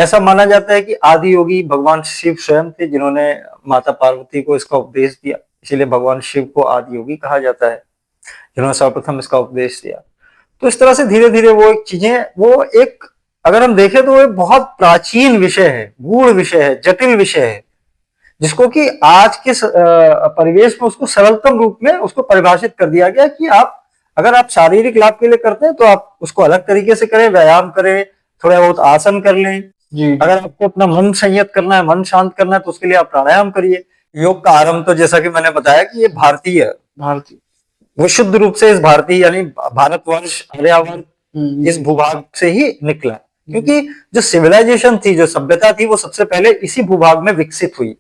ऐसा माना जाता है कि आदि योगी भगवान शिव स्वयं थे जिन्होंने माता पार्वती को इसका उपदेश दिया, इसीलिए भगवान शिव को आदि योगी कहा जाता है, जिन्होंने सर्वप्रथम इसका उपदेश दिया। तो इस तरह से धीरे धीरे वो एक चीजें, वो एक, अगर हम देखें तो एक बहुत प्राचीन विषय है, गूढ़ विषय है, जटिल विषय है, जिसको कि आज के परिवेश में उसको सरलतम रूप में उसको परिभाषित कर दिया गया कि आप, अगर आप शारीरिक लाभ के लिए करते हैं तो आप उसको अलग तरीके से करें, व्यायाम करें, थोड़ा बहुत आसन कर लें। जी अगर आपको अपना मन संयत करना है, मन शांत करना है, तो उसके लिए आप प्राणायाम करिए। योग का आरंभ तो जैसा कि मैंने बताया कि ये भारतीय, वो शुद्ध रूप से इस भारतीय यानी भारतवर्ष, आर्यावर्त, इस भूभाग से ही निकला, क्योंकि जो सिविलाइजेशन थी, जो सभ्यता थी, वो सबसे पहले इसी भूभाग में विकसित हुई।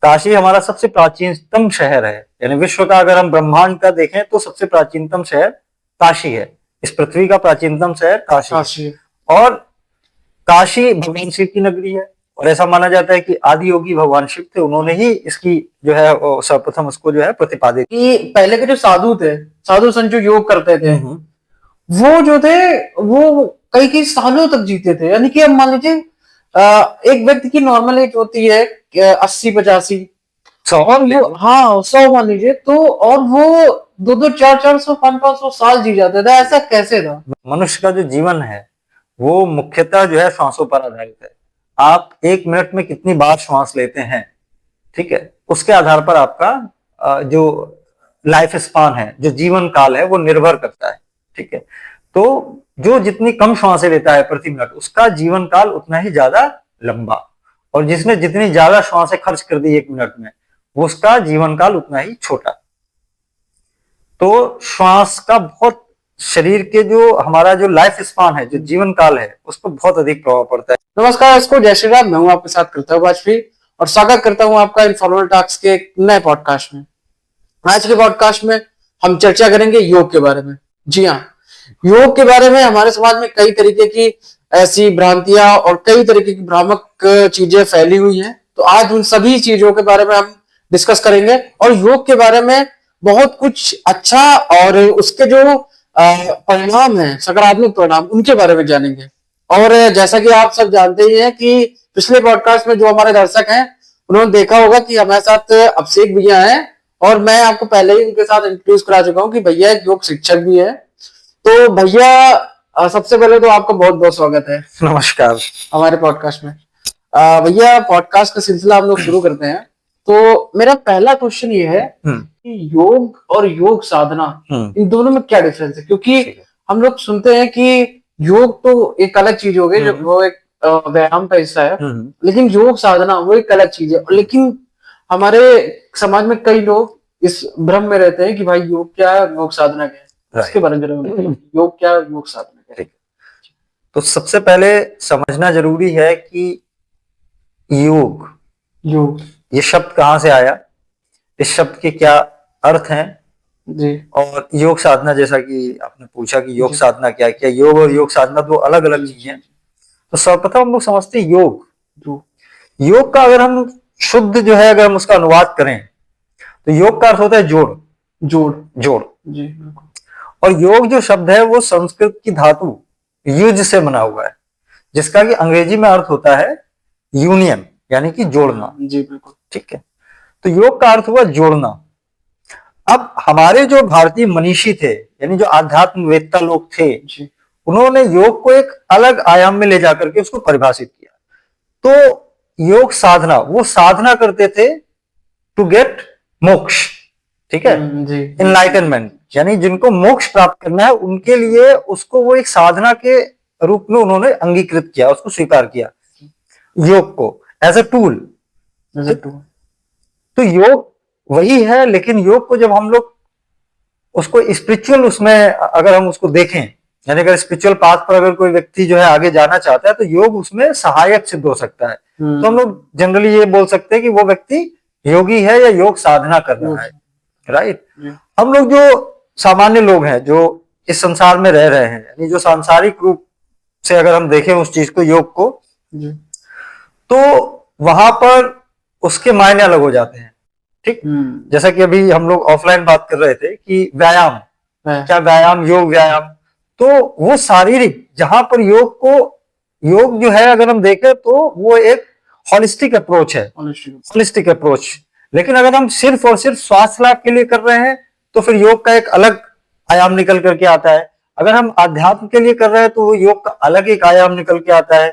काशी हमारा सबसे प्राचीनतम शहर है, यानी विश्व का अगर हम ब्रह्मांड का देखें तो सबसे प्राचीनतम शहर काशी है। इस पृथ्वी का प्राचीनतम शहर काशी है। और काशी भगवान शिव की नगरी है, और ऐसा माना जाता है कि आदि योगी भगवान शिव थे, उन्होंने ही इसकी जो है सर्वप्रथम उसको जो है प्रतिपादित कि पहले के जो साधु थे, साधु संत जो योग करते थे, वो जो थे वो कई कई सालों तक जीते थे। यानी कि अब मान लीजिए एक व्यक्ति की नॉर्मल एज होती है 80-85, 100, हाँ 100 मान लीजिए, तो और वो 200, 400, 500 साल जी जाते थे। ऐसा कैसे था? मनुष्य का जो जीवन है वो मुख्यतः जो है श्वासों पर आधारित है। आप 1 मिनट में कितनी बार श्वास लेते हैं, ठीक है, उसके आधार पर आपका जो लाइफ स्पान है, जो जीवन काल है, वो निर्भर करता है। ठीक है, तो जो जितनी कम श्वासें लेता है प्रति मिनट, उसका जीवन काल उतना ही ज्यादा लंबा, और जिसने जितनी ज्यादा श्वासें खर्च कर दी 1 मिनट में, उसका जीवन काल उतना ही छोटा। तो श्वास का बहुत शरीर के जो हमारा जो लाइफ स्पान है, जो जीवन काल है, उस पर बहुत अधिक प्रभाव पड़ता है। नमस्कार, इसको जय श्री राम। मैं हूं आपके साथ करता हूं वाजपेयी, और स्वागत करता हूं आपका इन्फॉर्मल टॉक्स के एक नए पॉडकास्ट में। आज के पॉडकास्ट में हम चर्चा करेंगे योग के बारे में। जी हाँ, योग के बारे में हमारे समाज में कई तरीके की ऐसी भ्रांतियां और कई तरीके की भ्रामक चीजें फैली हुई हैं। तो आज उन सभी चीजों के बारे में हम डिस्कस करेंगे, और योग के बारे में बहुत कुछ अच्छा और उसके जो परिणाम है, सकारात्मक परिणाम, उनके बारे में जानेंगे। और जैसा कि आप सब जानते ही हैं कि पिछले पॉडकास्ट में जो हमारे दर्शक हैं, उन्होंने देखा होगा कि हमारे साथ अभिषेक भैया हैं, और मैं आपको पहले ही उनके साथ इंट्रोड्यूस करा चुका हूं कि भैया एक योग शिक्षक भी है। तो भैया, सबसे पहले तो आपका बहुत बहुत स्वागत है। नमस्कार हमारे पॉडकास्ट में। भैया, पॉडकास्ट का सिलसिला हम लोग शुरू करते हैं। तो मेरा पहला क्वेश्चन ये है कि योग और योग साधना, इन दोनों में क्या डिफरेंस है? क्योंकि हम लोग सुनते हैं कि योग तो एक अलग चीज हो गई, जो वो एक व्यायाम का हिस्सा है, लेकिन योग साधना वो एक अलग चीज है। लेकिन हमारे समाज में कई लोग इस भ्रम में रहते हैं कि भाई योग क्या है, योग साधना क्या है। इसके बारे में योग क्या है, योग साधना क्या है? तो सबसे पहले समझना जरूरी है कि योग ये शब्द कहाँ से आया, इस शब्द के क्या अर्थ हैं जी। और योग साधना, जैसा कि आपने पूछा कि योग साधना क्या है, क्या योग और योग साधना दो अलग अलग चीजें हैं। तो सर्वप्रथम हम लोग समझते हैं योग का अगर हम शुद्ध जो है, अगर हम उसका अनुवाद करें तो योग का अर्थ होता है जोड़ जी। और योग जो शब्द है वो संस्कृत की धातु युज से बना हुआ है, जिसका कि अंग्रेजी में अर्थ होता है यूनियन, यानी कि जोड़ना। जी बिल्कुल, ठीक है, तो योग का अर्थ हुआ जोड़ना। अब हमारे जो भारतीय मनीषी थे, यानी जो आध्यात्मवेत्ता लोग थे, उन्होंने योग को एक अलग आयाम में ले जाकर के उसको परिभाषित किया। तो योग साधना, वो साधना करते थे टू गेट मोक्ष, ठीक है, इनलाइटनमेंट, यानी जिनको मोक्ष प्राप्त करना है उनके लिए उसको वो एक साधना के रूप में उन्होंने अंगीकृत किया, उसको स्वीकार किया, योग को एज ए टूल। तो योग वही है, लेकिन योग को जब हम लोग उसको स्पिरिचुअल, उसमें अगर हम उसको देखें, यानी अगर स्पिरिचुअल पाथ पर अगर कोई व्यक्ति जो है आगे जाना चाहता है, तो योग उसमें सहायक सिद्ध हो सकता है। तो हम लोग जनरली ये बोल सकते हैं कि वो व्यक्ति योगी है या योग साधना कर रहा है, राइट। हम लोग जो सामान्य लोग हैं, जो इस संसार में रह रहे हैं, यानी जो सांसारिक रूप से अगर हम देखें उस चीज को, योग को, तो वहां पर उसके मायने अलग हो जाते हैं। ठीक, जैसा कि अभी हम लोग ऑफलाइन बात कर रहे थे कि व्यायाम, क्या व्यायाम, योग व्यायाम, तो वो शारीरिक, जहां पर योग को योग जो है अगर हम देखें तो वो एक हॉलिस्टिक अप्रोच है, Honestly. Holistic approach. लेकिन अगर हम सिर्फ और सिर्फ स्वास्थ्य लाभ के लिए कर रहे हैं तो फिर योग का एक अलग आयाम निकल करके आता है। अगर हम आध्यात्म के लिए कर रहे हैं तो वो योग का अलग एक आयाम निकल के आता है,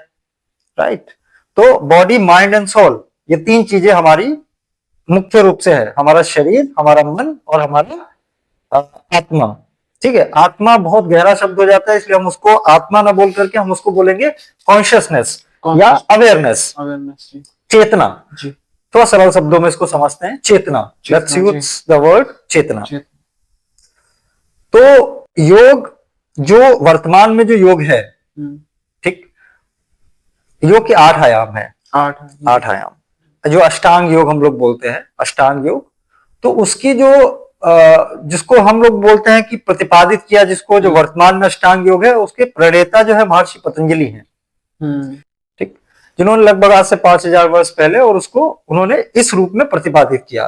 राइट। तो बॉडी, माइंड एंड सोल, ये तीन चीजें हमारी मुख्य रूप से है, हमारा शरीर, हमारा मन और हमारा आत्मा। ठीक है, आत्मा बहुत गहरा शब्द हो जाता है, इसलिए हम उसको आत्मा ना बोल करके हम उसको बोलेंगे कॉन्शियसनेस या अवेयरनेस, Awareness. जी. चेतना। जी. थोड़ा सरल शब्दों में इसको समझते हैं, चेतना। लेट्स यूज द वर्ड चेतना। तो योग, जो वर्तमान में जो योग है, ठीक, योग के 8 आयाम है, 8 आयाम, जो अष्टांग योग हम लोग बोलते हैं, अष्टांग योग। तो उसकी जो जिसको हम लोग बोलते हैं कि प्रतिपादित किया, जिसको जो वर्तमान में अष्टांग योग है, उसके प्रणेता जो है महर्षि पतंजलि हैं, ठीक, जिन्होंने लगभग आज से 5000 वर्ष पहले और उसको उन्होंने इस रूप में प्रतिपादित किया।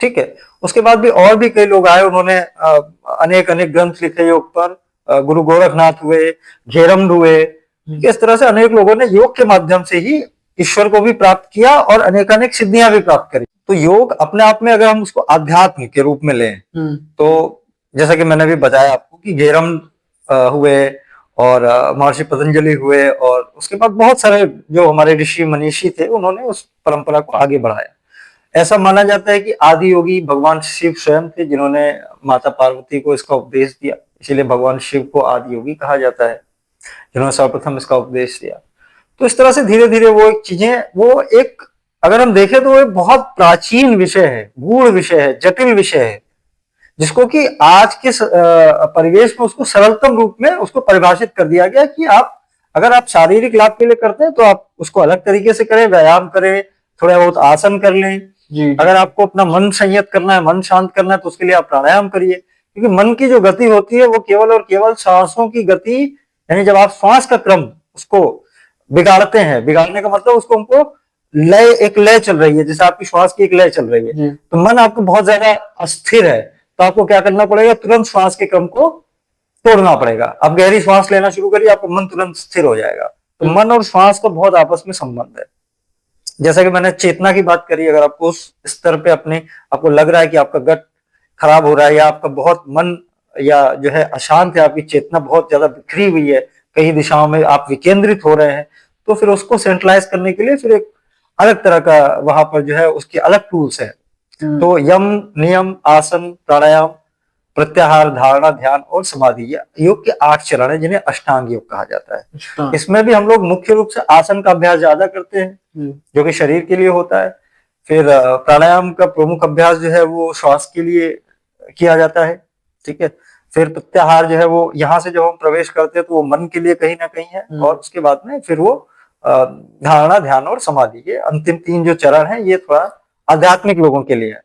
ठीक है, उसके बाद भी और भी कई लोग आए, उन्होंने अनेक अनेक ग्रंथ लिखे योग पर। गुरु गोरखनाथ हुए, घेरम हुए, इस तरह से अनेक लोगों ने योग के माध्यम से ही ईश्वर को भी प्राप्त किया और अनेक अनेक सिद्धियां भी प्राप्त करी। तो योग अपने आप में अगर हम उसको आध्यात्म के रूप में लें तो जैसा कि मैंने भी बताया आपको कि घेरम हुए और महर्षि पतंजलि हुए, और उसके बाद बहुत सारे जो हमारे ऋषि मनीषी थे उन्होंने उस परंपरा को आगे बढ़ाया। ऐसा माना जाता है कि आदि योगी भगवान शिव स्वयं थे, जिन्होंने माता पार्वती को इसका उपदेश दिया, इसीलिए भगवान शिव को आदि योगी कहा जाता है, जिन्होंने सर्वप्रथम इसका उपदेश दिया। तो इस तरह से धीरे धीरे वो एक चीजें, वो एक, अगर हम देखें तो एक बहुत प्राचीन विषय है, गूढ़ विषय है, जटिल विषय है, जिसको कि आज के परिवेश में उसको सरलतम रूप में उसको परिभाषित कर दिया गया कि आप, अगर आप शारीरिक लाभ के लिए करते हैं तो आप उसको अलग तरीके से करें, व्यायाम करें, थोड़ा बहुत आसन कर लें। जी। अगर आपको अपना मन संयत करना है, मन शांत करना है, तो उसके लिए आप प्राणायाम करिए, क्योंकि मन की जो गति होती है वो केवल और केवल सांसों की गति, यानी जब आप श्वास का क्रम उसको बिगाड़ते हैं, बिगाड़ने का मतलब उसको हमको लय, एक लय चल रही है, जैसे आपकी श्वास की एक लय चल रही है, तो मन आपको बहुत ज्यादा अस्थिर है, तो आपको क्या करना पड़ेगा, तुरंत श्वास के क्रम को तोड़ना पड़ेगा। आप गहरी श्वास लेना शुरू करिए, आपका मन तुरंत स्थिर हो जाएगा। तो मन और श्वास का बहुत आपस में संबंध है। जैसा कि मैंने चेतना की बात करी, अगर आपको उस स्तर पे अपने आपको लग रहा है कि आपका गट खराब हो रहा है, या आपका बहुत मन या जो है अशांत है, आपकी चेतना बहुत ज्यादा बिखरी हुई है, कई दिशाओं में आप विकेंद्रित हो रहे हैं, तो फिर उसको सेंट्रलाइज करने के लिए फिर एक अलग तरह का वहां पर जो है उसके अलग टूल्स है। तो यम, नियम, आसन, प्राणायाम, प्रत्याहार, धारणा, ध्यान और समाधि, ये योग के 8 चरण है, जिन्हें अष्टांग योग कहा जाता है। इसमें भी हम लोग मुख्य रूप से आसन का अभ्यास ज्यादा करते हैं, जो कि शरीर के लिए होता है। फिर प्राणायाम का प्रमुख अभ्यास जो है वो श्वास के लिए किया जाता है, ठीक है। फिर प्रत्याहार जो है वो यहाँ से जब हम प्रवेश करते हैं तो वो मन के लिए कहीं ना कहीं है, और उसके बाद में फिर वो धारणा, ध्यान और समाधि, ये अंतिम 3 जो चरण है, ये थोड़ा आध्यात्मिक लोगों के लिए है।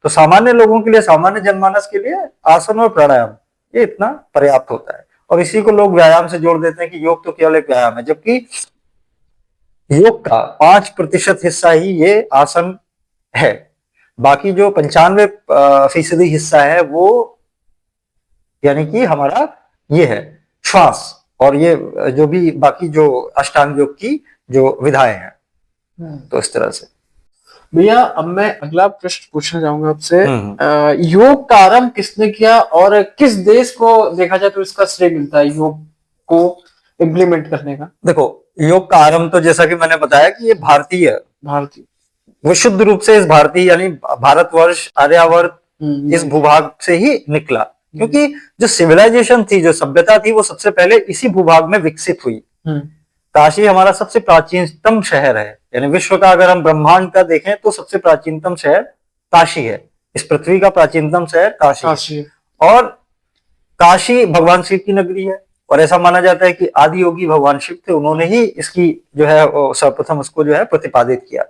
तो सामान्य लोगों के लिए, सामान्य जनमानस के लिए आसन और प्राणायाम ये इतना पर्याप्त होता है, और इसी को लोग व्यायाम से जोड़ देते हैं कि योग तो केवल एक व्यायाम है, जबकि योग का 5% हिस्सा ही ये आसन है। बाकी जो 95% हिस्सा है वो यानी कि हमारा ये है श्वास, और ये जो भी बाकी जो अष्टांग योग की जो विधाएं हैं। तो इस तरह से भैया, अब मैं अगला प्रश्न पूछना चाहूंगा आपसे। योग का आरंभ किसने किया और किस देश को देखा जाए तो इसका श्रेय मिलता है योग को इम्प्लीमेंट करने का? देखो, योग का आरंभ तो जैसा कि मैंने बताया कि ये भारतीय, वो शुद्ध रूप से इस भारतीय यानी भारतवर्ष, आर्यावर्त, इस भूभाग से ही निकला, क्योंकि जो सिविलाइजेशन थी, जो सभ्यता थी, वो सबसे पहले इसी भूभाग में विकसित हुई। काशी हमारा सबसे प्राचीनतम शहर है, यानी विश्व का अगर हम ब्रह्मांड का देखें तो सबसे प्राचीनतम शहर काशी है, इस पृथ्वी का प्राचीनतम शहर काशी है। और काशी भगवान शिव की नगरी है, और ऐसा माना जाता है कि आदि योगी भगवान शिव थे, उन्होंने ही इसकी जो है सर्वप्रथम उसको जो है प्रतिपादित किया।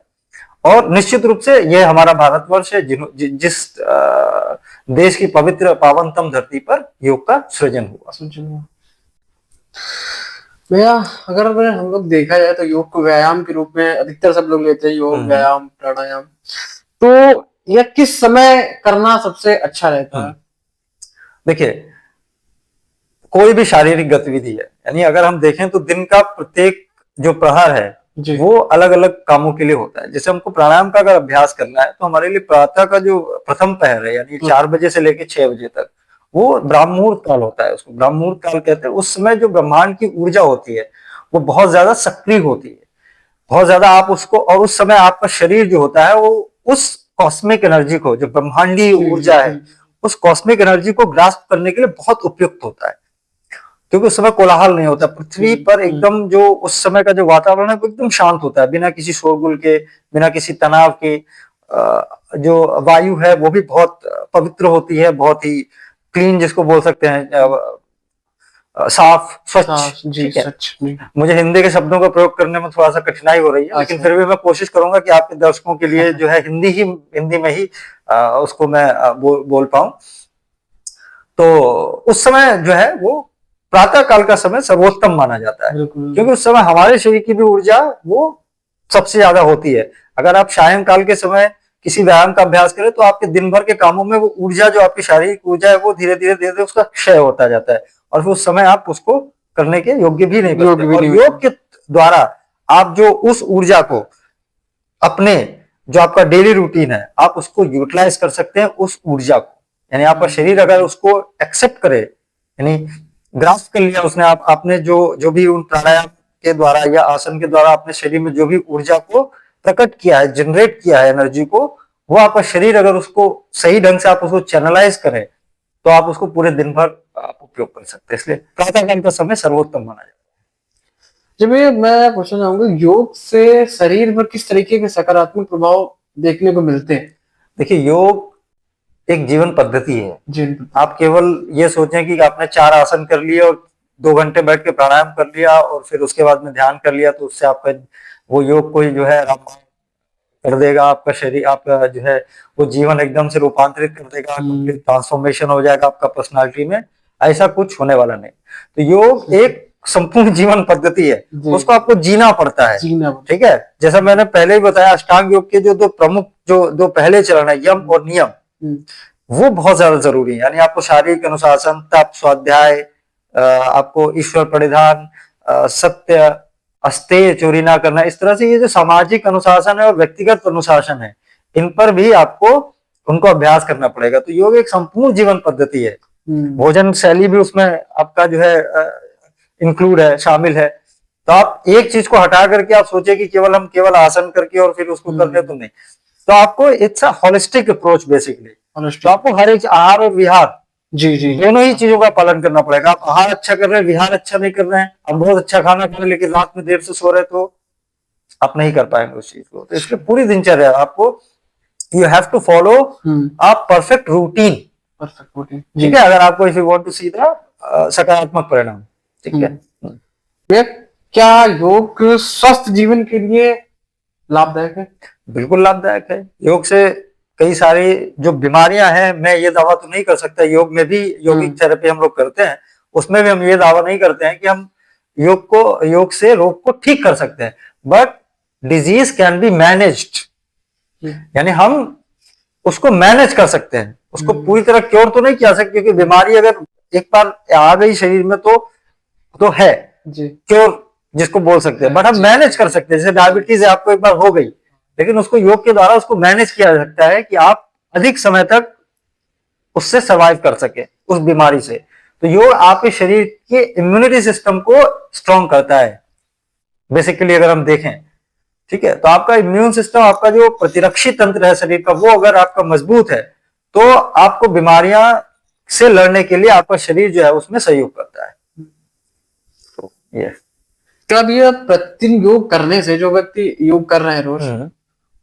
और निश्चित रूप से यह हमारा भारतवर्ष है, जिस देश की पवित्र पावनतम धरती पर योग का सृजन हुआ। भैया, अगर हम लोग देखा जाए तो योग को व्यायाम के रूप में अधिकतर सब लोग लेते हैं, योग, व्यायाम, प्राणायाम, तो यह किस समय करना सबसे अच्छा रहता है? देखिए, कोई भी शारीरिक गतिविधि है, यानी अगर हम देखें तो दिन का प्रत्येक जो प्रहर है जी वो अलग अलग कामों के लिए होता है। जैसे हमको प्राणायाम का अगर अभ्यास करना है तो हमारे लिए प्रातः का जो प्रथम पहर है, यानी 4 बजे से लेकर 6 बजे तक, वो ब्राह्म मुहूर्त काल होता है, उसको ब्राह्म मुहूर्त काल कहते हैं। उस समय जो ब्रह्मांड की ऊर्जा होती है वो बहुत ज्यादा सक्रिय होती है, बहुत ज्यादा आप उसको, और उस समय आपका शरीर जो होता है वो उस कॉस्मिक एनर्जी को, जो ब्रह्मांडीय ऊर्जा है, उस कॉस्मिक एनर्जी को ग्रास्प करने के लिए बहुत उपयुक्त होता है, क्योंकि उस समय कोलाहल नहीं होता पृथ्वी पर। एकदम जो उस समय का जो वातावरण है वो एकदम शांत होता है, बिना किसी शोरगुल के, बिना किसी तनाव के। जो वायु है वो भी बहुत पवित्र होती है, बहुत ही क्लीन जिसको बोल सकते हैं, साफ स्वच्छ। जी ठीक है, सच जी। मुझे हिंदी के शब्दों का प्रयोग करने में थोड़ा सा कठिनाई हो रही है, लेकिन फिर भी मैं कोशिश करूंगा कि आपके दर्शकों के लिए जो है हिंदी में ही उसको मैं बोल पाऊं। तो उस समय जो है वो प्रातः काल का समय सर्वोत्तम माना जाता है, क्योंकि उस समय हमारे शरीर की भी ऊर्जा वो सबसे ज्यादा होती है। अगर आप सायंकाल के समय किसी व्यायाम का अभ्यास करें तो आपके दिन भर के कामों में वो ऊर्जा, जो आपकी शारीरिक ऊर्जा है, वो धीरे धीरे उसका क्षय होता जाता है, और फिर उस समय आप उसको करने के योग्य भी नहीं बचते। और योग के द्वारा आप जो उस ऊर्जा को अपने, जो आपका डेली रूटीन है, आप उसको यूटिलाइज कर सकते हैं उस ऊर्जा को। यानी आपका शरीर अगर उसको एक्सेप्ट करे, यानी ग्रास्प कर लिया उसने, आपने जो भी उन प्राणायाम के द्वारा या आसन के द्वारा अपने शरीर में जो भी ऊर्जा को प्रकट किया है, जनरेट किया है एनर्जी को, वो आपका शरीर अगर उसको सही ढंग से आप उसको चैनलाइज करें तो आप उसको पूरे दिन भर आप उपयोग कर सकते हैं। इसलिए प्रातःकाल का समय सर्वोत्तम माना जाता है। जब ये मैं पूछना चाहूंगा, योग से शरीर पर किस तरीके के सकारात्मक प्रभाव देखने को मिलते हैं? देखिए, योग एक जीवन पद्धति है। जी आप केवल ये सोचें कि आपने 4 आसन कर लिए और 2 घंटे बैठ के प्राणायाम कर लिया और फिर उसके बाद में ध्यान कर लिया तो उससे आपका वो योग कोई जो है रामबाण कर देगा, आपका शरीर, आपका जो है वो जीवन एकदम से रूपांतरित कर देगा, कंप्लीट ट्रांसफॉर्मेशन हो जाएगा आपका पर्सनालिटी में। ऐसा कुछ होने वाला नहीं। तो योग एक संपूर्ण जीवन पद्धति है, उसको आपको जीना पड़ता है। ठीक है, जैसा मैंने पहले ही बताया, अष्टांग योग के जो 2 प्रमुख, जो 2 पहले चरण है, यम और नियम, वो बहुत ज्यादा जरूरी है। यानी आपको शारीरिक अनुशासन, तप, स्वाध्याय, आपको ईश्वर परिधान, सत्य, अस्तेय, चोरी ना करना, इस तरह से ये जो सामाजिक अनुशासन है और व्यक्तिगत अनुशासन है, इन पर भी आपको उनको अभ्यास करना पड़ेगा। तो योग एक संपूर्ण जीवन पद्धति है। भोजन शैली भी उसमें आपका जो है इंक्लूड है, शामिल है। तो आप एक चीज को हटा करके आप सोचे कि हम केवल आसन करके और फिर उसको कर ले, तो नहीं। तो आपको it's a holistic approach basically. तो आपको हर एक आहार और विहार, जी दोनों ही चीजों का पालन करना पड़ेगा। आप आहार अच्छा कर रहे हैं, विहार अच्छा नहीं कर रहे हैं, आप बहुत अच्छा खाना खा रहे हैं लेकिन रात में देर से सो रहे, तो आप नहीं कर पाएंगे उस चीज को। तो इसलिए पूरी दिनचर्या आपको, you have to follow a perfect routine. ठीक है, अगर आपको, if you want to see the सकारात्मक परिणाम। ठीक है, क्या योग स्वस्थ जीवन के लिए लाभदायक है? बिल्कुल लाभदायक है। योग से कई सारी जो बीमारियां हैं, मैं ये दावा तो नहीं कर सकता, योग में भी योगिक थेरेपी हम लोग करते हैं, उसमें भी हम ये दावा नहीं करते हैं कि हम योग से रोग को ठीक कर सकते हैं, but disease can be managed. यानी हम उसको मैनेज कर सकते हैं, उसको पूरी तरह क्योर तो नहीं किया सकते, क्योंकि बीमारी अगर एक बार आ गई शरीर में तो है क्योर जिसको बोल सकते हैं, बट हम मैनेज कर सकते हैं। जैसे डायबिटीज है, आपको एक बार हो गई, लेकिन उसको योग के द्वारा उसको मैनेज किया जा सकता है कि आप अधिक समय तक उससे सर्वाइव कर सके, उस बीमारी से। तो योग आपके शरीर के इम्यूनिटी सिस्टम को स्ट्रॉन्ग करता है बेसिकली, अगर हम देखें। ठीक है, तो आपका इम्यून सिस्टम, आपका जो प्रतिरक्षी तंत्र है शरीर का, वो अगर आपका मजबूत है तो आपको बीमारियां से लड़ने के लिए आपका शरीर जो है उसमें सहयोग करता है। तो ये क्या ये प्रतिदिन योग करने से, जो व्यक्ति योग कर रहे हैं रोज,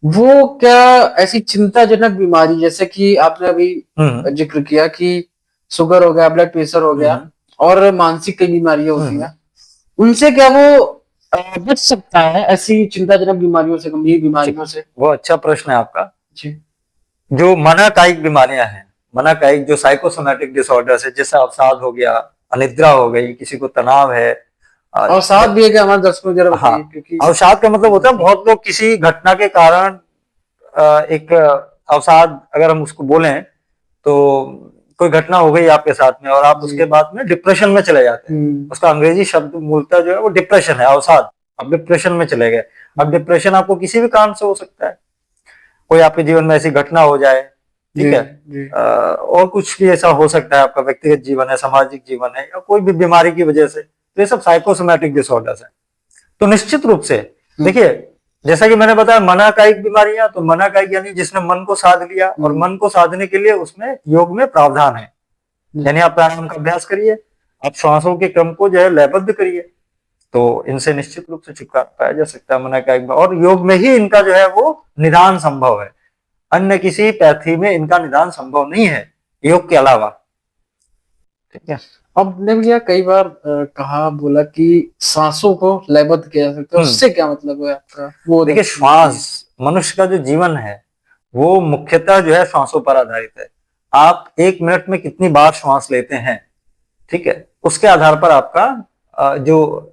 वो क्या ऐसी चिंताजनक बीमारी, जैसे कि आपने अभी जिक्र किया कि शुगर हो गया, ब्लड प्रेशर हो गया और मानसिक कई बीमारियां होती हैं, उनसे क्या वो बच सकता है ऐसी चिंताजनक बीमारियों से, गंभीर बीमारियों से? वो अच्छा प्रश्न है आपका जी। जो मनोकायिक बीमारियां हैं, मनोकायिक जो साइकोसोमैटिक डिसऑर्डर्स है, जैसे अवसाद हो गया, अनिद्रा हो गई, किसी को तनाव है, अवसाद भी है क्या हमारे दर्शकों जरा बताइए? क्योंकि अवसाद का मतलब होता है बहुत लोग किसी घटना के कारण एक अवसाद, अगर हम उसको बोलें तो कोई घटना हो गई आपके साथ में और आप उसके बाद में डिप्रेशन में चले जाते हैं, उसका अंग्रेजी शब्द मूलतः जो है वो डिप्रेशन है, अवसाद। आप डिप्रेशन में चले गए। अब डिप्रेशन आपको किसी भी कारण से हो सकता है, कोई आपके जीवन में ऐसी घटना हो जाए, ठीक है, और कुछ भी ऐसा हो सकता है, आपका व्यक्तिगत जीवन है, सामाजिक जीवन है, या कोई भी बीमारी की वजह से, तो ये सब साइकोसोमैटिक डिसऑर्डर्स है। तो निश्चित रूप से देखिए, जैसा कि मैंने बताया मनःकायिक बीमारियां, तो मनःकायिक यानी जिसने मन को साध लिया, और मन को साधने के लिए उसमें योग में प्रावधान है। यानी आप प्राणायाम का अभ्यास करिए, आप श्वासों के क्रम को जो है लयबद्ध करिए, तो इनसे निश्चित रूप से छुटकारा पाया जा सकता है मनःकायिक। और योग में ही इनका जो है वो निदान संभव है, अन्य किसी पैथी में इनका निदान संभव नहीं है योग के अलावा। ठीक है। अब ने भैया कई बार कहा बोला कि सांसों को लयबद्ध किया जा सकता है, उससे क्या मतलब है आपका? वो देखिए, श्वास, मनुष्य का जो जीवन है वो मुख्यतः जो है श्वासों पर आधारित है। आप 1 मिनट में कितनी बार श्वास लेते हैं, ठीक है, उसके आधार पर आपका जो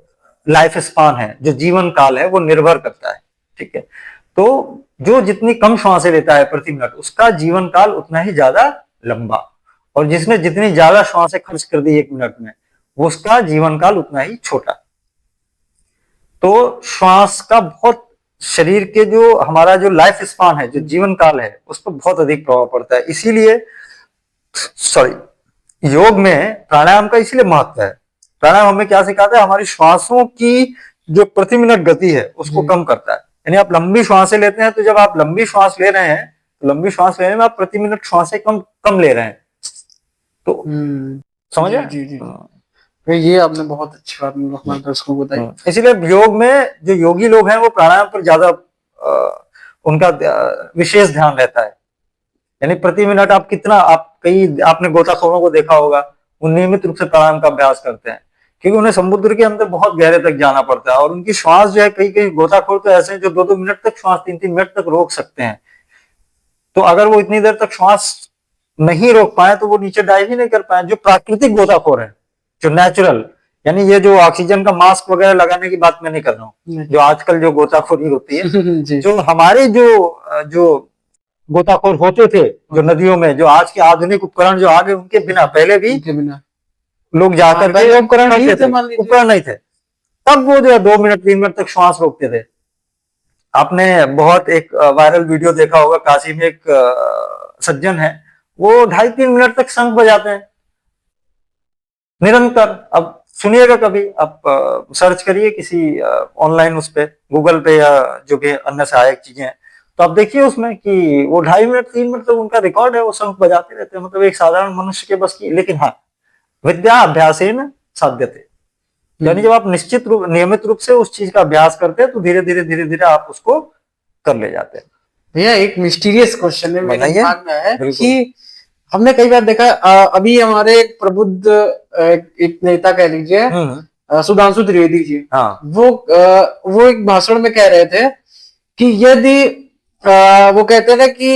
लाइफ स्पान है, जो जीवन काल है, वो निर्भर करता है। ठीक है। तो जो जितनी कम श्वासें लेता है प्रति मिनट, उसका जीवन काल उतना ही ज्यादा लंबा, और जिसने जितनी ज्यादा श्वासें खर्च कर दी 1 मिनट में, उसका जीवन काल उतना ही छोटा। तो श्वास का बहुत शरीर के जो हमारा जो लाइफ स्पान है, जो जीवन काल है, उस पर बहुत अधिक प्रभाव पड़ता है। इसीलिए योग में प्राणायाम का इसीलिए महत्व है। प्राणायाम हमें क्या सिखाता है? हमारी श्वासों की जो प्रति मिनट गति है उसको कम करता है। यानी आप लंबी श्वासें लेते हैं, तो जब आप लंबी श्वास ले रहे हैं, तो लंबी श्वास लेने में आप प्रति मिनट श्वासें कम ले रहे हैं। तो समझ रहे हैं? जी जी। ये आपने बहुत अच्छी बात हमारे दर्शकों को बताई। इसीलिए योग में जो योगी लोग हैं वो प्राणायाम पर ज्यादा उनका विशेष ध्यान रहता है। यानी प्रति मिनट आप कितना, आपने गोताखोरों को देखा होगा, वो नियमित रूप से प्राणायाम का अभ्यास करते हैं, क्योंकि उन्हें समुद्र के अंदर बहुत गहरे तक जाना पड़ता है, और उनकी श्वास जो है, कई गोताखोर तो ऐसे हैं जो 2-2 मिनट तक श्वास, 3-3 मिनट तक रोक सकते हैं। तो अगर वो इतनी देर तक श्वास नहीं रोक पाए तो वो नीचे डाइव ही नहीं कर पाए। जो प्राकृतिक गोताखोर है, जो नेचुरल, यानी ये जो ऑक्सीजन का मास्क वगैरह लगाने की बात मैं नहीं कर रहा हूँ, जो आजकल जो गोताखोरी होती है जो हमारे जो गोताखोर होते थे जो नदियों में, जो आज के आधुनिक उपकरण जो आ गए उनके बिना, पहले भी लोग जाकर के उपकरण नहीं थे, तब वो जो है 2 मिनट 3 मिनट तक श्वास रोकते थे। आपने बहुत एक वायरल वीडियो देखा होगा, काशी में एक सज्जन है, वो 2.5-3 मिनट तक शंख बजाते हैं निरंतर। अब सुनिएगा, कभी आप सर्च करिए किसी ऑनलाइन उस पे, गूगल पे या जो भी अन्य सहायक चीजें हैं, तो आप देखिए उसमें कि वो 2.5 मिनट 3 मिनट तक उनका रिकॉर्ड है, वो शंख बजाते रहते हैं। मतलब एक साधारण मनुष्य के बस की। लेकिन हाँ, विद्या अभ्यासेन साध्यते, यानी जब आप नियमित रूप से उस चीज का अभ्यास करते हैं तो धीरे धीरे आप उसको कर ले जाते हैं। भैया एक मिस्टीरियस क्वेश्चन है मेरे दिमाग में है कि हमने कई बार देखा, अभी हमारे एक प्रबुद्ध एक नेता कह लीजिए, सुधांशु त्रिवेदी जी, हाँ, वो एक भाषण में कह रहे थे कि यदि वो कहते थे कि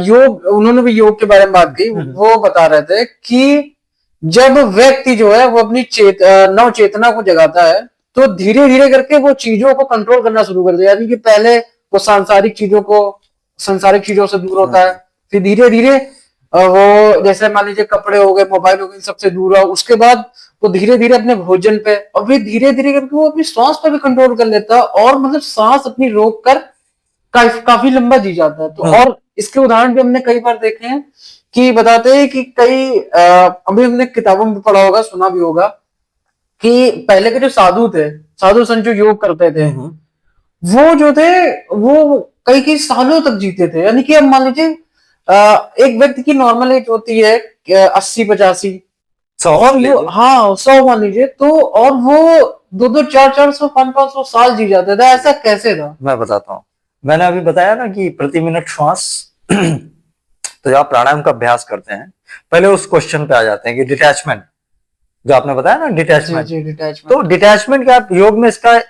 योग, उन्होंने भी योग के बारे में बात की, वो बता रहे थे कि जब व्यक्ति जो है वो अपनी नव चेतना को जगाता है, तो धीरे धीरे करके वो चीजों को कंट्रोल करना शुरू कर दिया। यानी कि पहले वो सांसारिक चीजों से दूर होता है, फिर धीरे धीरे वो, जैसे मान लीजिए कपड़े हो गए, मोबाइल हो गए, सबसे दूर हुआ, उसके बाद वो धीरे धीरे अपने भोजन पे, और फिर धीरे धीरे करके वो अपनी सांस पे भी कंट्रोल कर लेता है, और मतलब सांस अपनी रोक कर काफी लंबा जी जाता है। तो और इसके उदाहरण भी हमने कई बार देखे हैं कि बताते हैं कि अभी हमने किताबों में पढ़ा होगा, सुना भी होगा कि पहले के जो साधु संत जो योग करते थे, वो जो थे वो कई सालों तक जीते थे। यानी कि अब मान लीजिए एक व्यक्ति की नॉर्मल एज होती है 80-85, 100 मान लीजिए, तो और वो 200, 400, 500 साल जी जाते थे। ऐसा कैसे था? मैं बताता हूँ। मैंने अभी बताया ना कि प्रति मिनट श्वास तो जब आप प्राणायाम का अभ्यास करते हैं, पहले उस क्वेश्चन पे आ जाते हैं कि डिटैचमेंट, जो आपने बताया ना डिटैचमेंट, तो डिटैचमेंट क्या योग में इसका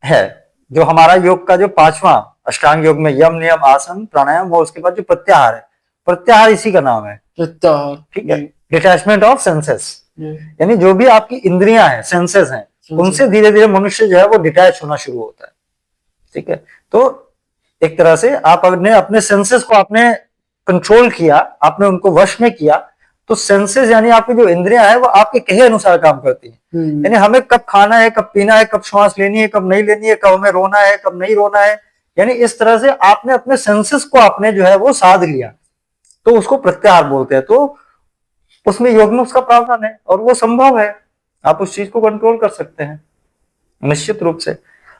है, जो हमारा योग का जो 5वां अष्टांग योग में यम नियम आसन प्राणायाम, और उसके बाद जो प्रत्याहार है, प्रत्याहार इसी का नाम है, ठीक है, डिटैचमेंट ऑफ सेंसेस। यानी जो भी आपकी इंद्रियां हैं, सेंसेस हैं, उनसे धीरे धीरे मनुष्य जो है वो डिटैच होना शुरू होता है। ठीक है। तो एक तरह से आप अपने सेंसेस को आपने कंट्रोल किया, आपने उनको वश में किया, तो सेंसेस यानी आपकी जो इंद्रियां है वो आपके कहे अनुसार काम करती है। यानी हमें कब खाना है, कब पीना है, कब श्वास लेनी है, कब नहीं लेनी है, कब हमें रोना है, कब नहीं रोना है, यानी इस तरह से आपने अपने सेंसेस को आपने जो है वो साध लिया, तो उसको प्रत्याहार बोलते हैं। तो उसमें योग में उसका प्रावधान है और वो संभव है, आप उस चीज को कंट्रोल कर सकते हैं निश्चित रूप से।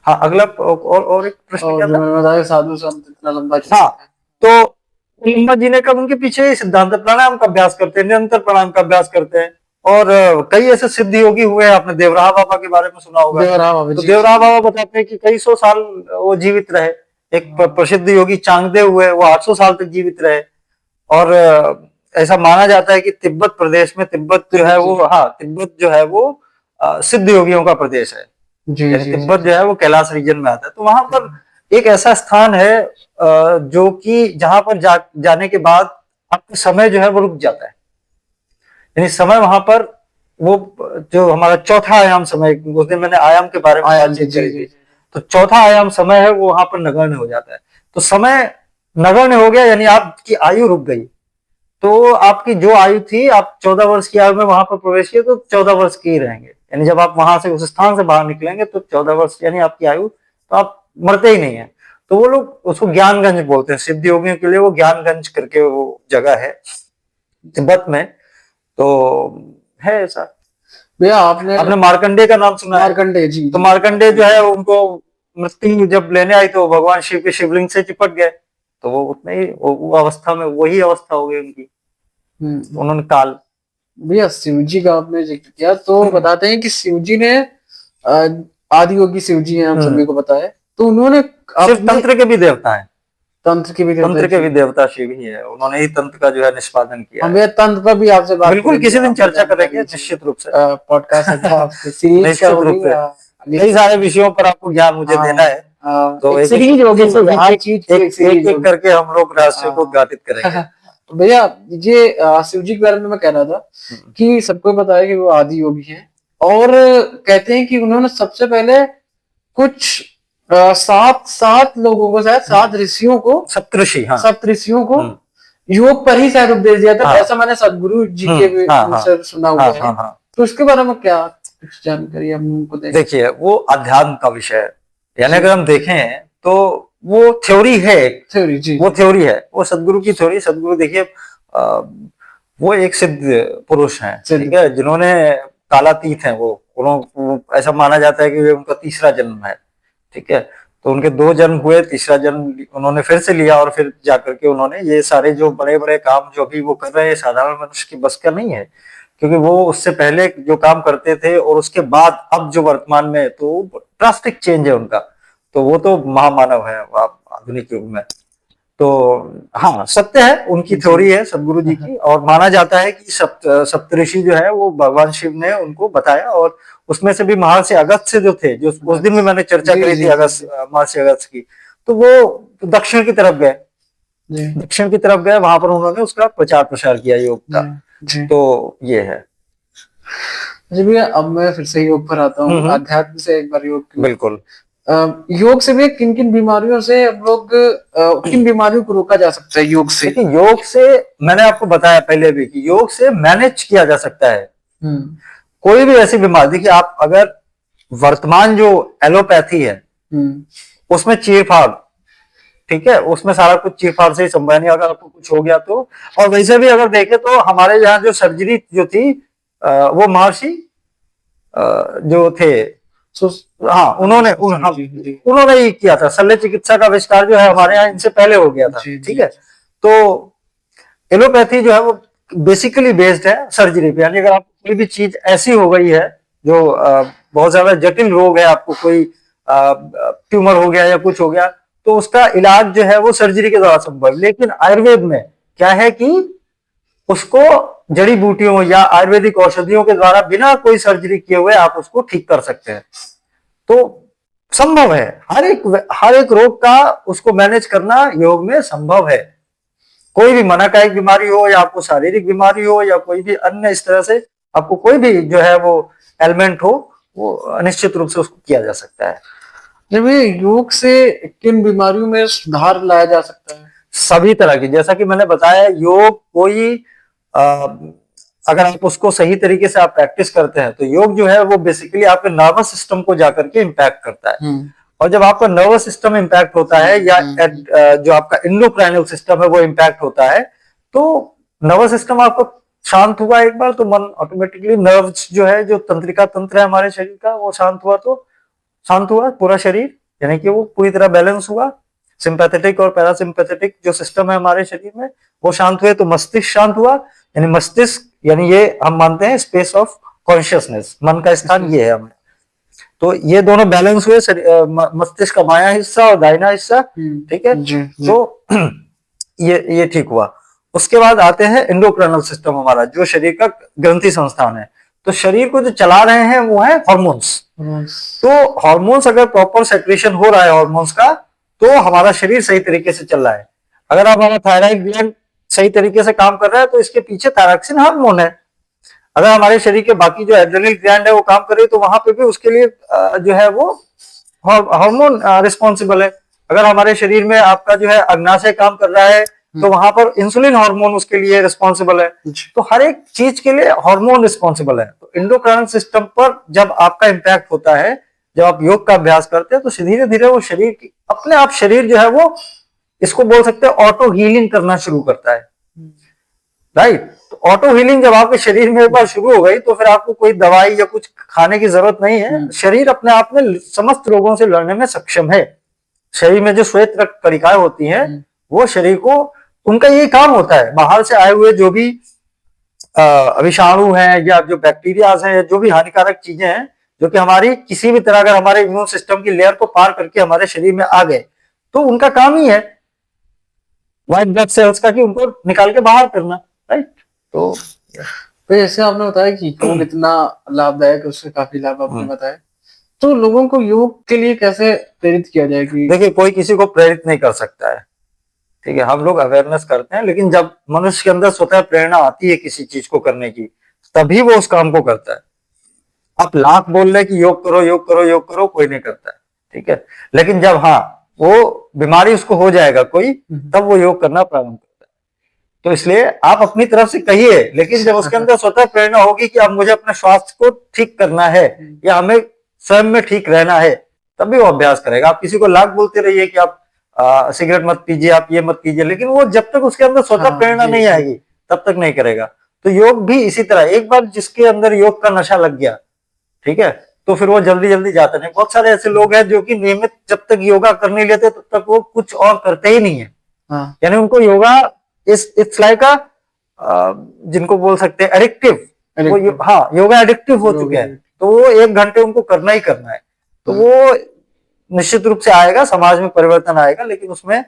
हाँ, अगला और एक प्रश्न और क्या जो था? मैंने बताया साधु संत इतना लंबा हाँ, तो लंबा जीने का उनके पीछे सिद्धांत प्राणायाम का अभ्यास करते हैं, निरंतर प्राणायाम का अभ्यास करते हैं। और कई ऐसे सिद्ध योगी हुए हैं, आपने देवराहा बाबा के बारे में सुना होगा। देवराहा बाबा तो जी। देवराहा बाबा बताते हैं कि कई सौ साल वो जीवित रहे। एक प्रसिद्ध योगी चांगदे हुए, वो 800 साल तक जीवित रहे। और ऐसा माना जाता है कि तिब्बत प्रदेश में, तिब्बत जो है वो, हाँ, तिब्बत जो है वो सिद्ध योगियों का प्रदेश है। जी यानी जी तिब्बत जो है वो कैलाश रीजन में आता है। तो वहां पर एक ऐसा स्थान है जो कि जहां पर जाने के बाद आपका समय जो है वो रुक जाता है। यानी समय वहां पर वो जो हमारा चौथा आयाम समय, उस दिन मैंने आयाम के बारे में बातचीत करी थी, तो चौथा आयाम समय है वो वहां पर नगण्य हो जाता है। तो समय नगण्य हो गया यानी आपकी आयु रुक गई। तो आपकी जो आयु थी, आप 14 वर्ष की आयु में वहां पर प्रवेश किए तो 14 वर्ष की ही रहेंगे। यानी जब आप वहां से, उस स्थान से बाहर निकलेंगे तो 14 वर्ष यानी आपकी आयु, तो आप मरते ही नहीं है। तो वो लोग उसको ज्ञानगंज बोलते हैं, सिद्ध योगियों के लिए वो ज्ञानगंज करके वो जगह है तिब्बत में। तो है ऐसा। भैया आपने मार्कंडे का नाम सुना है? मार्कंडे जी। तो मार्कंडे जो है उनको मृत्यु जब लेने आई तो भगवान शिव के शिवलिंग से चिपक गए। तो वो उतने ही वो अवस्था में, वही अवस्था हो गई उनकी, उन्होंने काल। भैया शिव जी का आपने जिक्र किया तो बताते हैं कि शिव जी ने आदि योगी शिव जी हैं, हम सभी को पता है। तो उन्होंने सिर्फ तंत्र के भी देवता है, तंत्र के भी देवता शिव ही है। उन्होंने ही तंत्र का जो है निष्पादन किया। हमें तंत्र पर भी आपसे बात बिल्कुल किसी दिन चर्चा करेंगे निश्चित रूप से, पॉडकास्ट निश्चित रूप से कई सारे विषयों पर आपको ज्ञान मुझे देना है। तो एक सीरीज होगी, एक करके हम लोग राष्ट्र को उद्घाटित करेंगे। भैया ये शिव जी के बारे में मैं कह रहा था कि सबको पता है कि वो आदि योगी हैं, और कहते हैं कि उन्होंने सबसे पहले कुछ सात लोगों को, शायद 7 ऋषियों को, सप्तऋषि, हाँ, सप्तऋषियों को योग पर ही शायद उपदेश दिया था। ऐसा मैंने सदगुरु जी के भी से सुना हुआ है। तो उसके बारे में क्या कुछ जानकारी हम उनको दें? देखिए, वो अध्यात्म का विषय है। यानी अगर हम देखें तो वो थ्योरी है, थ्योरी जी, वो थ्योरी है, वो सदगुरु की थ्योरी। सदगुरु देखिए वो एक सिद्ध पुरुष हैं, ठीक है, जिन्होंने कालातीत हैं। वो ऐसा माना जाता है कि वे उनका तीसरा जन्म है, ठीक है। तो उनके 2 जन्म हुए, तीसरा जन्म उन्होंने फिर से लिया और फिर जाकर के उन्होंने ये सारे जो बड़े बड़े काम जो अभी वो कर रहे हैं, साधारण मनुष्य की बस का नहीं है। क्योंकि वो उससे पहले जो काम करते थे और उसके बाद अब जो वर्तमान में, तो ड्रास्टिक चेंज है उनका। तो वो तो महामानव है आधुनिक युग में। तो हाँ, सत्य है, उनकी थ्योरी है सदगुरु जी की। और माना जाता है कि सप्तऋषि जो है वो भगवान शिव ने उनको बताया। और उसमें से भी महर्षि अगस्त्य जो थे, जो उस दिन भी मैंने चर्चा करी थी महर्षि अगस्त्य की, तो वो दक्षिण की तरफ गए, दक्षिण की तरफ गए, वहां पर उन्होंने उसका प्रचार प्रसार किया योग का। तो ये है जी भैया। अब मैं फिर से योग पर आता हूँ, अध्यात्म से एक बार योग। बिल्कुल। योग से भी किन किन बीमारियों से हम लोग, किन बीमारियों को रोका जा सकता है योग से? देखिए, योग से मैंने आपको बताया पहले भी कि योग से मैनेज किया जा सकता है कोई भी ऐसी बीमारी। देखिए, आप अगर वर्तमान जो एलोपैथी है उसमें चीरफाड़, ठीक है, उसमें सारा कुछ चीरफाड़ से ही संभव नहीं, अगर आपको कुछ हो गया तो। और वैसे भी अगर देखें तो हमारे यहाँ जो सर्जरी जो थी, वो महर्षि जो थे, हाँ, उन्होंने ही किया था। शल्य चिकित्सा का आविष्कार जो है हमारे यहाँ इनसे पहले हो गया था, ठीक है। तो एलोपैथी जो है वो बेसिकली बेस्ड है सर्जरी पे। यानी अगर आपको कोई भी चीज ऐसी हो गई है जो बहुत ज्यादा जटिल रोग है, आपको कोई ट्यूमर हो गया या कुछ हो गया, तो उसका इलाज जो है वो सर्जरी के द्वारा संभव। लेकिन आयुर्वेद में क्या है कि उसको जड़ी बूटियों या आयुर्वेदिक औषधियों के द्वारा बिना कोई सर्जरी किए हुए आप उसको ठीक कर सकते हैं। तो संभव है, हर एक रोग का उसको मैनेज करना योग में संभव है। कोई भी मनोकायिक बीमारी हो या आपको शारीरिक बीमारी हो या कोई भी अन्य इस तरह से आपको कोई भी जो है वो एलिमेंट हो, वो निश्चित रूप से उसको किया जा सकता है। जब योग से किन बीमारियों में सुधार लाया जा सकता है? सभी तरह की, जैसा कि मैंने बताया, योग कोई अगर आप उसको सही तरीके से आप प्रैक्टिस करते हैं तो योग जो है वो बेसिकली आपके नर्वस सिस्टम को जाकर के इम्पैक्ट करता है। और जब आपका नर्वस सिस्टम इम्पैक्ट होता है या जो आपका इंडोक्राइनल सिस्टम है वो इम्पैक्ट होता है, तो नर्वस सिस्टम आपका शांत हुआ एक बार तो मन ऑटोमेटिकली, नर्व्स जो है, जो तंत्रिका तंत्र है हमारे शरीर का, वो शांत हुआ तो शांत हुआ पूरा शरीर, यानी कि वो पूरी तरह बैलेंस हुआ। सिंपैथेटिक और पैरासिम्पैथेटिक जो सिस्टम है हमारे शरीर में वो शांत हुए तो मस्तिष्क शांत हुआ, यानी मस्तिष्क यानी ये हम मानते हैं स्पेस ऑफ कॉन्शियसनेस, मन का स्थान ये है हमें। तो ये दोनों बैलेंस हुए, मस्तिष्क का बायां हिस्सा और दाहिना हिस्सा, ठीक है जी। तो ये ठीक हुआ। उसके बाद आते हैं एंडोक्राइनल सिस्टम हमारा, जो शरीर का ग्रंथि संस्थान है। तो शरीर को जो चला रहे हैं वो है हॉर्मोन्स। तो हॉर्मोन्स अगर प्रॉपर सेक्रेशन हो रहा है हॉर्मोन्स का, तो हमारा शरीर सही तरीके से चल रहा है। अगर हमारा थायराइड ग्लैंड सही तरीके से काम कर रहा है तो इसके पीछे थायरॉक्सिन हार्मोन है। अगर हमारे शरीर के बाकी जो एड्रेनल ग्लैंड है वो काम कर रही है तो वहां पे भी उसके लिए जो है वो हार्मोन रिस्पॉन्सिबल है। अगर हमारे शरीर में आपका जो है अग्नाशय काम कर रहा है तो वहां पर इंसुलिन हार्मोन उसके लिए रिस्पॉन्सिबल है। तो हर एक चीज के लिए हार्मोन रिस्पॉन्सिबल है। तो एंडोक्राइन सिस्टम पर जब आपका इम्पैक्ट होता है, जब आप योग का अभ्यास करते हैं, तो धीरे धीरे वो शरीर की अपने आप शरीर जो है वो, इसको बोल सकते हैं ऑटो हीलिंग करना शुरू करता है। राइट। तो ऑटो हीलिंग जब आपके शरीर में एक बार शुरू हो गई तो फिर आपको कोई दवाई या कुछ खाने की जरूरत नहीं है। शरीर अपने आप में समस्त रोगों से लड़ने में सक्षम है। शरीर में जो श्वेत रक्त कणिकाएं होती हैं वो शरीर को, उनका यही काम होता है, बाहर से आए हुए जो भी विषाणु हैं या जो बैक्टीरियाज हैं या जो भी हानिकारक चीजें हैं जो कि हमारी किसी भी तरह अगर हमारे इम्यून सिस्टम की लेयर को पार करके हमारे शरीर में आ गए तो उनका काम ही है व्हाइट ब्लड सेल्स का कि उनको निकाल के बाहर करना। राइट। तो जैसे आपने बताया कि योग इतना लाभदायक है, उससे काफी लाभ आपने बताया, तो लोगों को योग के लिए कैसे प्रेरित किया जाए? कि देखिए, कोई किसी को प्रेरित नहीं कर सकता है, ठीक है, हम लोग अवेयरनेस करते हैं, लेकिन जब मनुष्य के अंदर स्वतः प्रेरणा आती है किसी चीज को करने की, तभी वो उस काम को करता है। आप लाख बोल रहे कि योग करो योग करो योग करो, कोई नहीं करता है, ठीक है, लेकिन जब वो बीमारी उसको हो जाएगा कोई, तब वो योग करना प्रारंभ करता है। तो इसलिए आप अपनी तरफ से कहिए, लेकिन जब उसके अंदर स्वतः प्रेरणा होगी कि अब मुझे अपने स्वास्थ्य को ठीक करना है या हमें स्वयं में ठीक रहना है, तभी वो अभ्यास करेगा। आप किसी को लाख बोलते रहिए कि आप सिगरेट मत पीजिए, आप ये मत कीजिए, लेकिन वो जब तक उसके अंदर स्वतः प्रेरणा नहीं आएगी तब तक नहीं करेगा। तो योग भी इसी तरह, एक बार जिसके अंदर योग का नशा लग गया, ठीक है, तो फिर वो जल्दी जल्दी जाता नहीं। बहुत सारे ऐसे लोग हैं जो कि नियमित जब तक योगा कर नहीं लेते तब तक वो कुछ और करते ही नहीं है। यानी उनको योगा इट्स लाइक जिनको बोल सकते हैं एडिक्टिव। वो योगा एडिक्टिव हो चुके हैं, तो वो 1 घंटे उनको करना ही करना है। तो वो निश्चित रूप से आएगा, समाज में परिवर्तन आएगा, लेकिन उसमें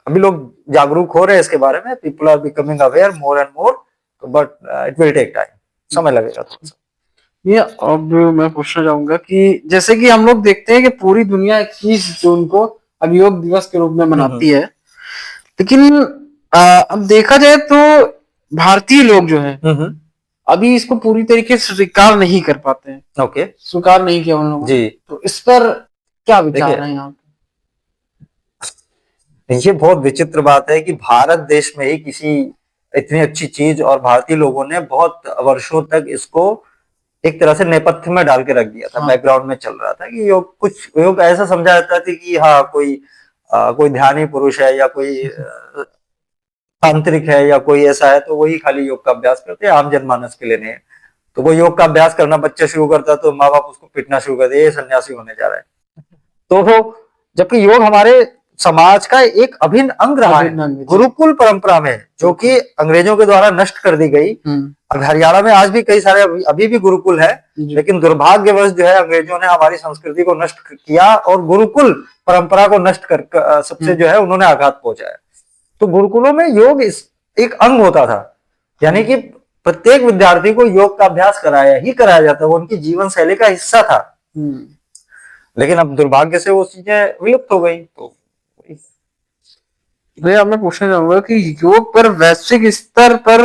अभी लोग जागरूक हो रहे हैं इसके बारे में, people are becoming aware more and more, but it will take time, समय लगेगा थोड़ा सा। ये अब मैं पूछना चाहूंगा कि जैसे कि हम लोग देखते हैं कि पूरी दुनिया 21 जून को अब योग दिवस के रूप में मनाती है, लेकिन अब देखा जाए तो भारतीय लोग जो है अभी इसको पूरी तरीके से स्वीकार नहीं कर पाते हैं। ओके, स्वीकार नहीं किया उन लोगों जी। तो इस पर क्या विचार है यहाँ पे? ये बहुत विचित्र बात है कि भारत देश में ही किसी इतनी अच्छी चीज, और भारतीय लोगों ने बहुत वर्षों तक इसको एक तरह से नेपथ्य में डाल के रख दिया था। बैकग्राउंड में चल रहा था कि योग ऐसा समझा जाता था कि कोई ध्यानी पुरुष है या कोई तांत्रिक है या कोई ऐसा है तो वही खाली योग का अभ्यास करते हैं, आम जनमानस के लिए नहीं है। तो वो योग का अभ्यास करना बच्चा शुरू करता तो माँ बाप उसको पिटना शुरू कर दिया, ये सन्यासी होने जा रहा है। तो जबकि योग हमारे समाज का एक अभिन्न अंग रहा है, गुरुकुल परंपरा में, जो कि अंग्रेजों के द्वारा नष्ट कर दी गई। अब हरियाणा में आज भी कई सारे अभी भी गुरुकुल है, लेकिन दुर्भाग्यवश जो है अंग्रेजों ने हमारी संस्कृति को नष्ट किया और गुरुकुल परंपरा को नष्ट कर सबसे जो है उन्होंने आघात पहुंचाया। तो गुरुकुलों में योग एक अंग होता था, यानी कि प्रत्येक विद्यार्थी को योग का अभ्यास कराया जाता, वो उनकी जीवन शैली का हिस्सा था। लेकिन अब दुर्भाग्य से वो चीजें विलुप्त हो गई। तो भैया मैं पूछना चाहूंगा कि योग पर वैश्विक स्तर पर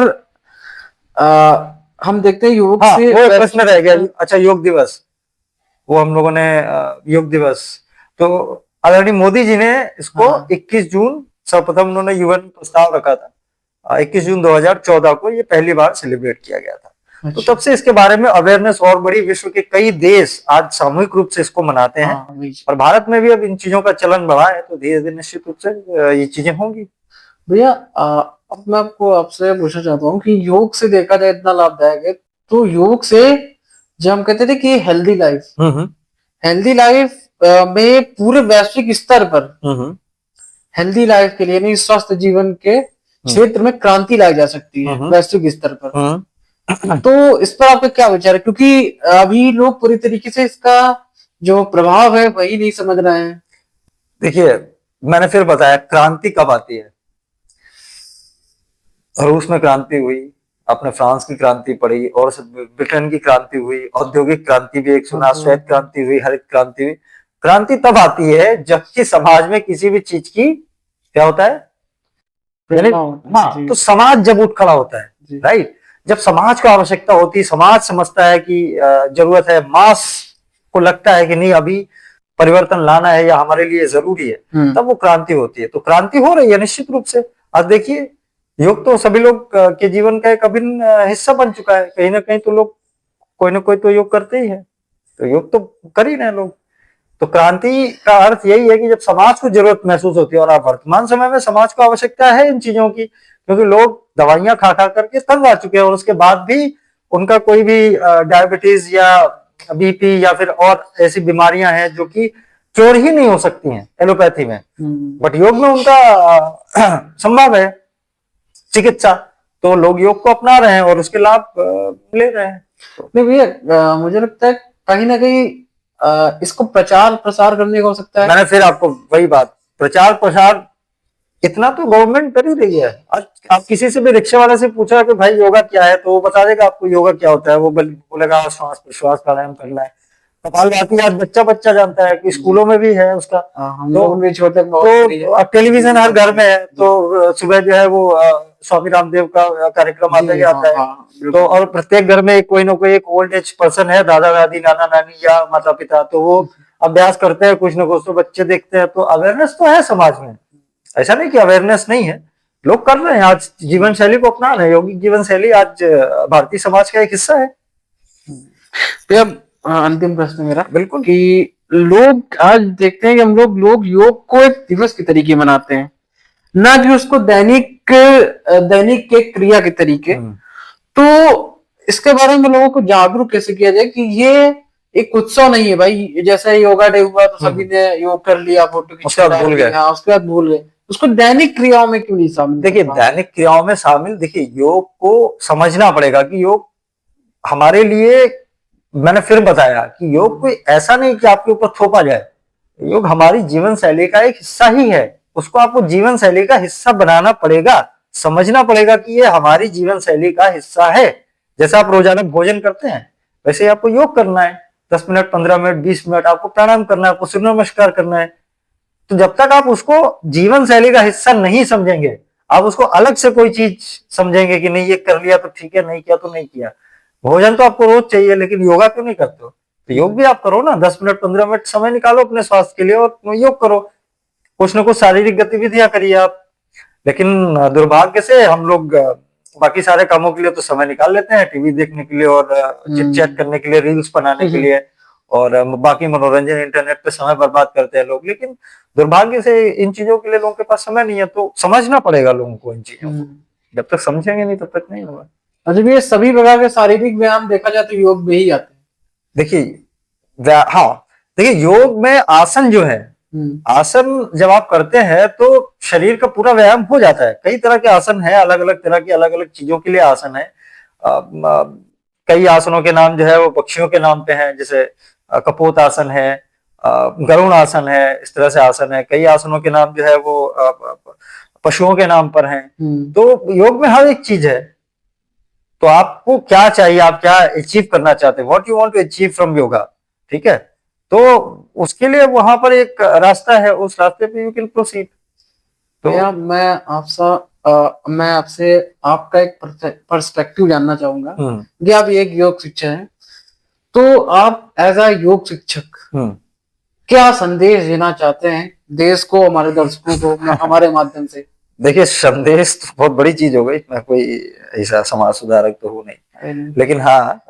हम देखते हैं योग से वो प्रश्न रह गया। अच्छा, योग दिवस, वो हम लोगों ने योग दिवस, तो आदरणीय मोदी जी ने इसको 21 जून सर्वप्रथम उन्होंने यूएन प्रस्ताव रखा था 21 जून 2014 को ये पहली बार सेलिब्रेट किया गया था। तो अच्छा। तब से इसके बारे में अवेयरनेस और बड़ी, विश्व के कई देश आज सामूहिक रूप से इसको मनाते हैं। हाँ, वही। और भारत में भी अब इन चीजों का चलन बढ़ा है, तो धीरे धीरे निश्चित रूप से ये चीजें होंगी। भैया अब मैं आपसे पूछना चाहता हूँ कि योग से देखा जाए इतना लाभदायक है, तो योग से जब हम कहते थे कि हेल्दी लाइफ, हेल्दी लाइफ में पूरे वैश्विक स्तर पर हेल्दी लाइफ के लिए, नहीं स्वस्थ जीवन के क्षेत्र में क्रांति लाई जा सकती है वैश्विक स्तर पर। तो इस पर आपका क्या विचार है, क्योंकि अभी लोग पूरी तरीके से इसका जो प्रभाव है वही नहीं समझ रहे हैं। देखिए, मैंने फिर बताया क्रांति कब आती है। रूस में क्रांति हुई, अपने फ्रांस की क्रांति पड़ी, और ब्रिटेन की क्रांति हुई, औद्योगिक क्रांति भी एक सुना, श्वेत क्रांति हुई, हरित क्रांति हुई। क्रांति तब आती है जबकि समाज में किसी भी चीज की क्या होता है, यानी हाँ, तो समाज जब उठ खड़ा होता है, राइट। जब समाज को आवश्यकता होती है, समाज समझता है कि जरूरत है, मास को लगता है कि नहीं अभी परिवर्तन लाना है या हमारे लिए जरूरी है, तब वो क्रांति होती है। तो क्रांति हो रही है निश्चित रूप से। आज देखिए, योग तो सभी लोग के जीवन का एक अभिन्न हिस्सा बन चुका है। कहीं ना कहीं तो लोग कोई ना कोई तो योग करते ही है, तो योग तो कर ही रहे लोग। तो क्रांति का अर्थ यही है कि जब समाज को जरूरत महसूस होती है, और आप वर्तमान समय में समाज को आवश्यकता है इन चीजों की, क्योंकि लोग दवाइयां खा खा करके तंग आ चुके हैं, और उसके बाद भी उनका कोई भी डायबिटीज या बीपी या फिर और ऐसी बीमारियां हैं जो कि क्योर ही नहीं हो सकती हैं एलोपैथी में, बट योग में उनका संभव है चिकित्सा। तो लोग योग को अपना रहे हैं और उसके लाभ ले रहे हैं। नहीं भैया, मुझे लगता है कहीं ना कहीं इसको प्रचार प्रसार करने का हो सकता है। मैंने फिर आपको वही बात, प्रचार प्रसार इतना तो गवर्नमेंट कर ही रही है। आज आप किसी से भी रिक्शा वाले से पूछा कि भाई योगा क्या है, तो वो बता देगा आपको योगा क्या होता है। वो बोलेगा श्वास प्रश्वास प्राणायाम करना है। कपालभाति आज बच्चा बच्चा जानता है कि स्कूलों में भी है उसका। हम लोग भी छोटे तो टेलीविजन हर घर में है, तो सुबह जो है वो स्वामी रामदेव का कार्यक्रम आता ही आता है। तो और प्रत्येक घर में कोई ना कोई एक ओल्ड एज पर्सन है, दादा दादी नाना नानी या माता पिता, तो वो अभ्यास करते हैं कुछ ना कुछ, तो बच्चे देखते हैं। तो अवेयरनेस तो है समाज में, ऐसा नहीं कि अवेयरनेस नहीं है, लोग कर रहे हैं। आज जीवन शैली को अपना रहे हैं, योगिक जीवन शैली आज भारतीय समाज का एक हिस्सा है। अंतिम प्रश्न मेरा, बिल्कुल, कि लोग आज देखते हैं कि हम लोग योग को एक दिवस के तरीके मनाते हैं, ना कि उसको दैनिक के क्रिया के तरीके। तो इसके बारे में लोगों को जागरूक कैसे किया जाए कि ये एक उत्सव नहीं है भाई, जैसे योगा डे हुआ तो सभी ने योग कर लिया, फोटो खींचा, भूल गए, उसके बाद भूल गए, उसको दैनिक क्रियाओं में क्यों नहीं शामिल? देखिए, दैनिक क्रियाओं में शामिल, देखिए योग को समझना पड़ेगा कि योग हमारे लिए, मैंने फिर बताया कि योग कोई ऐसा नहीं कि आपके ऊपर थोपा जाए। योग हमारी जीवन शैली का एक हिस्सा ही है, उसको आपको जीवन शैली का हिस्सा बनाना पड़ेगा, समझना पड़ेगा कि ये हमारी जीवन शैली का हिस्सा है। जैसे आप रोजाना भोजन करते हैं, वैसे ही आपको योग करना है। 10 मिनट, 15 मिनट, 20 मिनट आपको प्राणायाम करना है, आपको सूर्य नमस्कार करना है। तो जब तक आप उसको जीवन शैली का हिस्सा नहीं समझेंगे, आप उसको अलग से कोई चीज समझेंगे कि नहीं ये कर लिया तो ठीक है, नहीं किया तो नहीं किया। भोजन तो आपको रोज चाहिए, लेकिन योगा क्यों नहीं करते हो? तो योग भी आप करो ना, 10 मिनट 15 मिनट समय निकालो अपने स्वास्थ्य के लिए और योग करो, कुछ ना कुछ शारीरिक गतिविधियां करिए आप। लेकिन दुर्भाग्य से हम लोग बाकी सारे कामों के लिए तो समय निकाल लेते हैं, टीवी देखने के लिए और चिट चैट करने के लिए, रील्स बनाने के लिए, और बाकी मनोरंजन इंटरनेट पे समय बर्बाद करते हैं लोग। लेकिन दुर्भाग्य से इन चीजों के लिए लोगों के पास समय नहीं है। तो समझना पड़ेगा लोगों को इन चीजों को, जब तक समझेंगे नहीं तब तक नहीं होगा। अच्छा भैया, सभी प्रकार के शारीरिक व्यायाम देखा जाए तो योग में ही आते हैं। देखिए हाँ, देखिए योग में आसन जो है, आसन जब आप करते हैं तो शरीर का पूरा व्यायाम हो जाता है। कई तरह के आसन है, अलग अलग तरह की अलग अलग चीजों के लिए आसन है। कई आसनों के नाम जो है वो पक्षियों के नाम पे हैं, जैसे कपोत आसन है, गरुण आसन है, इस तरह से आसन है। कई आसनों के नाम जो है वो पशुओं के नाम पर हैं। तो योग में हर एक चीज है। तो आपको क्या चाहिए, आप क्या अचीव करना चाहते हैं, what you want to achieve from yoga, ठीक है? तो उसके लिए वहां पर एक रास्ता है, उस रास्ते पे यू कैन प्रोसीड। तो मैं आपसे आपका एक पर्सपेक्टिव जानना चाहूंगा कि आप एक योग शिक्षक हैं, तो आप एज अ योग शिक्षक क्या संदेश देना चाहते हैं देश को, हमारे दर्शकों को हमारे माध्यम से? देखिए संदेश तो बहुत बड़ी चीज हो गई, मैं कोई ऐसा समाज सुधारक तो हूँ नहीं, लेकिन हाँ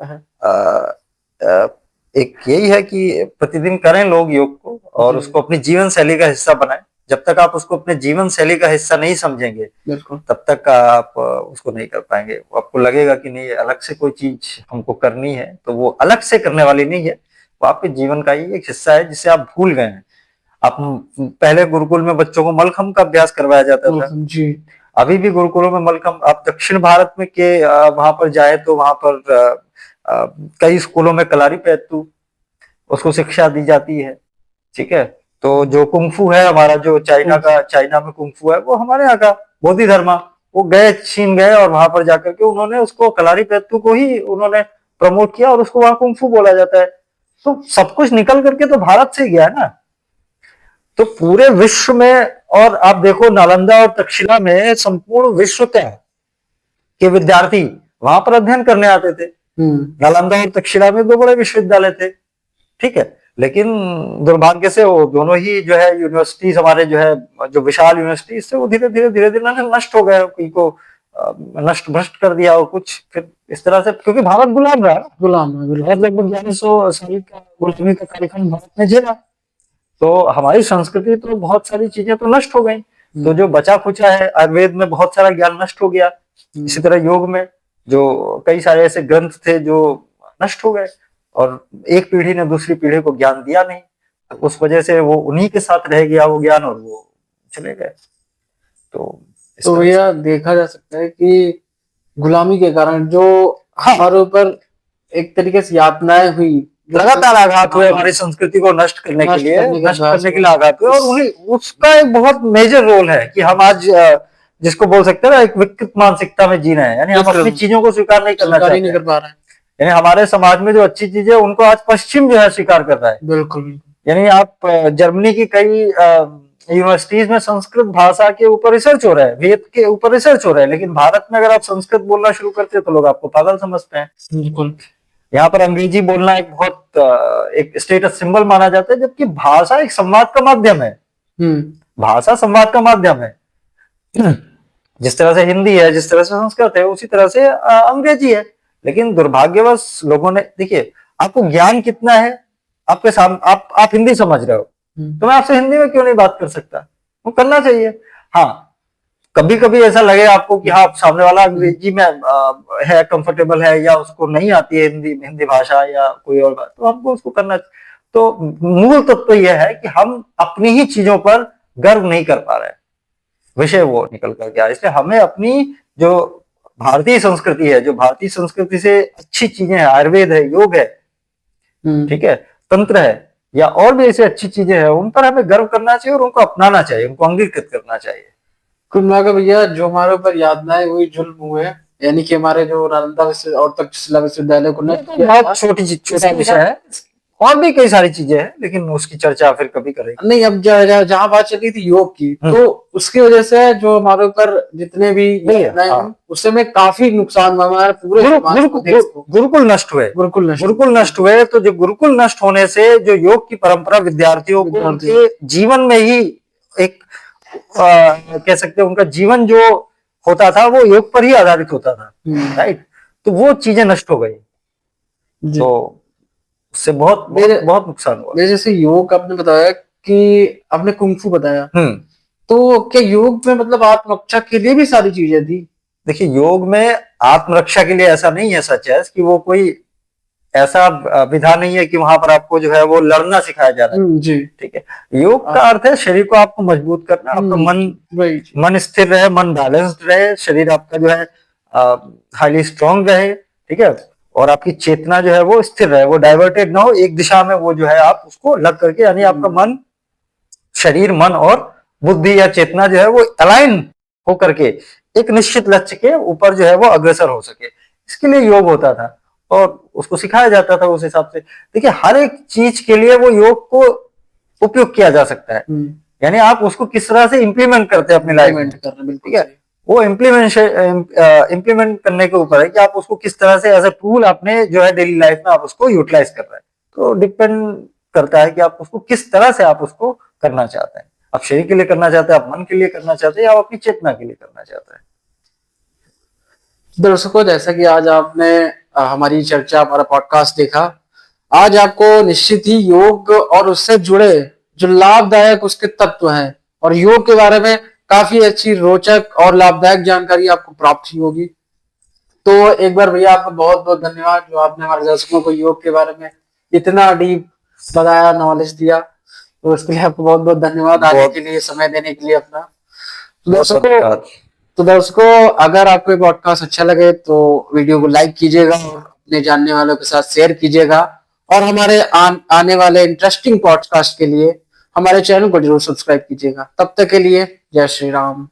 एक यही है कि प्रतिदिन करें लोग योग को और उसको अपनी जीवन शैली का हिस्सा बनाएं। जब तक आप उसको अपने जीवन शैली का हिस्सा नहीं समझेंगे तब तक आप उसको नहीं कर पाएंगे। आपको लगेगा कि नहीं अलग से कोई चीज हमको करनी है, तो वो अलग से करने वाली नहीं है, वो आपके जीवन का ही एक हिस्सा है जिसे आप भूल गए हैं। आप पहले गुरुकुल में बच्चों को मलखम का अभ्यास करवाया जाता था जी। अभी भी गुरुकुलों में मलखम, आप दक्षिण भारत में के वहां पर जाए तो वहां पर कई स्कूलों में कलारीपयट्टू उसको शिक्षा दी जाती है। ठीक है, तो जो कुंफू है हमारा, जो चाइना में कुंफू है, वो हमारे यहाँ का बोधि धर्मा, वो गए चीन गए और वहां पर जाकर के उन्होंने उसको कलारीपयट्टू को ही उन्होंने प्रमोट किया और उसको वहां कुंफू बोला जाता है। तो सब कुछ निकल करके तो भारत से गया है ना। तो पूरे विश्व में, और आप देखो नालंदा और तक्षशिला में संपूर्ण विश्व के विद्यार्थी वहां पर अध्ययन करने आते थे। नालंदा और तक्षशिला में 2 बड़े विश्वविद्यालय थे। ठीक है, लेकिन दुर्भाग्य से वो दोनों ही जो है यूनिवर्सिटीज हमारे जो है जो विशाल यूनिवर्सिटीज से वो धीरे धीरे नष्ट हो गए, इनको नष्ट भ्रष्ट कर दिया और कुछ फिर इस तरह से, क्योंकि भारत गुलाम रहा, लगभग 1100 साल का गुलामी का कार्यक्रम भारत ने झेला। तो हमारी संस्कृति तो बहुत सारी चीजें तो नष्ट हो गई, तो जो बचा खुचा है, आयुर्वेद में बहुत सारा ज्ञान नष्ट हो गया, इसी तरह योग में जो कई सारे ऐसे ग्रंथ थे जो नष्ट हो गए और एक पीढ़ी ने दूसरी पीढ़ी को ज्ञान दिया नहीं, तो उस वजह से वो उन्हीं के साथ रह गया वो ज्ञान और वो चले गए। तो भैया देखा जा सकता है कि गुलामी के कारण जो हमारे ऊपर एक तरीके से यातनाएं हुई, लगातार आघात हुए हमारी संस्कृति को नष्ट करने के लिए आघात हुए, और उन्हें उसका एक बहुत मेजर रोल है कि हम आज जिसको बोल सकते हैं ना एक विकृत मानसिकता में जी रहे हैं, यानी हम अपनी चीजों को स्वीकार नहीं कर पा रहे हैं। यानी हमारे समाज में जो अच्छी चीजें उनको आज पश्चिम जो है स्वीकार कर रहा है। बिल्कुल। यानी आप जर्मनी की कई यूनिवर्सिटीज में संस्कृत भाषा के ऊपर रिसर्च हो रहा है, वेद के ऊपर रिसर्च हो रहा है, लेकिन भारत में अगर आप संस्कृत बोलना शुरू करते हैं तो लोग आपको पागल समझते हैं। बिल्कुल। यहाँ पर अंग्रेजी बोलना एक बहुत एक स्टेटस सिंबल माना जाता है, जबकि भाषा एक संवाद का माध्यम है। भाषा संवाद का माध्यम है। जिस तरह से हिंदी है, जिस तरह से संस्कृत है, उसी तरह से अंग्रेजी है। लेकिन दुर्भाग्यवश लोगों ने, देखिए आपको ज्ञान कितना है, आपके सामने आप हिंदी समझ रहे हो तो मैं आपसे हिंदी में क्यों नहीं बात कर सकता, वो करना चाहिए। हाँ, कभी कभी ऐसा लगे आपको कि हाँ सामने वाला अंग्रेजी में है, कंफर्टेबल है, या उसको नहीं आती है हिंदी भाषा या कोई और बात, तो हमको उसको करना। तो मूल तत्व तो यह है कि हम अपनी ही चीजों पर गर्व नहीं कर पा रहे, विषय वो निकल कर गया। इसलिए हमें अपनी जो भारतीय संस्कृति है, जो भारतीय संस्कृति से अच्छी चीजें हैं, आयुर्वेद है, योग है, ठीक है, तंत्र है, या और भी ऐसी अच्छी चीजें हैं, उन पर हमें गर्व करना चाहिए और उनको अपनाना चाहिए, उनको अंगीकृत करना चाहिए। कुल मिलाकर भैया जो हमारे ऊपर यातनाएं हुई, जुल्म हुए, यानी कि हमारे जो नालंदा और तक्षशिला विश्वविद्यालय को बहुत छोटा विषय है, और भी कई सारी चीजें हैं, लेकिन उसकी चर्चा फिर कभी करेंगे। नहीं, अब जहाँ बात चली थी योग की, तो उसकी वजह से जो हमारे ऊपर जितने भी उससे में काफी नुकसान हुआ, हमारे पूरे गुरुकुल नष्ट हुए, गुरुकुल नष्ट हुए। तो जो गुरुकुल नष्ट होने से जो योग की परंपरा विद्यार्थियों को उनके जीवन में ही एक कह सकते हैं उनका जीवन जो होता था वो योग पर ही आधारित होता था, राइट। तो वो चीजें नष्ट हो गई, तो उससे बहुत नुकसान हुआ। जैसे योग आपने बताया कि आपने कुंफू बताया, तो क्या योग में मतलब आत्मरक्षा के लिए भी सारी चीजें थी? देखिए योग में आत्मरक्षा के लिए ऐसा नहीं है सच है कि वो कोई ऐसा विधा नहीं है कि वहां पर आपको जो है वो लड़ना सिखाया जा रहा है जी। ठीक है, योग का अर्थ है शरीर को आपको मजबूत करना, आपका मन स्थिर रहे, मन बैलेंस्ड रहे, शरीर आपका जो है हाईली स्ट्रांग रहे, ठीक है, और आपकी चेतना जो है वो स्थिर रहे, वो डाइवर्टेड ना हो एक दिशा में, वो जो है आप उसको लग करके, यानी आपका मन, शरीर, मन और बुद्धि या चेतना जो है वो अलाइन हो करके एक निश्चित लक्ष्य के ऊपर जो है वो अग्रसर हो सके, इसके लिए योग होता था और उसको सिखाया जाता था उस हिसाब से। देखिए हर एक चीज के लिए वो योग को उपयोग किया जा सकता है, यानी आप उसको किस तरह से इंप्लीमेंट करते हैं अपनी लाइफ में, ठीक है, वो इम्प्लीमेंट करने के ऊपर है कि आप उसको किस तरह से एज ए टूल अपने जो है डेली लाइफ में आप उसको यूटिलाइज कर रहे हैं। तो डिपेंड करता है कि आप उसको किस तरह से आप उसको करना चाहते हैं। आप शरीर के लिए करना चाहते हैं, आप मन के लिए करना चाहते हैं, या आप अपनी चेतना के लिए करना चाहते हैं। दर्शकों, जैसा कि आज आपने हमारी चर्चा, हमारा पॉडकास्ट देखा, आज आपको निश्चित ही योग और उससे जुड़े जो लाभदायक उसके तत्व हैं और योग के बारे में काफी अच्छी, रोचक और लाभदायक जानकारी आपको प्राप्त हुई होगी। तो एक बार भैया आपका बहुत बहुत धन्यवाद, जो आपने हमारे दर्शकों को योग के बारे में इतना डीप बताया, नॉलेज दिया। तो उसके लिए आपको बहुत बहुत धन्यवाद, आने के लिए, समय देने के लिए अपना। तो दर्शकों, अगर आपको पॉडकास्ट अच्छा लगे तो वीडियो को लाइक कीजिएगा और अपने जानने वालों के साथ शेयर कीजिएगा, और हमारे आने वाले इंटरेस्टिंग पॉडकास्ट के लिए हमारे चैनल को जरूर सब्सक्राइब कीजिएगा। तब तक के लिए जय श्री राम।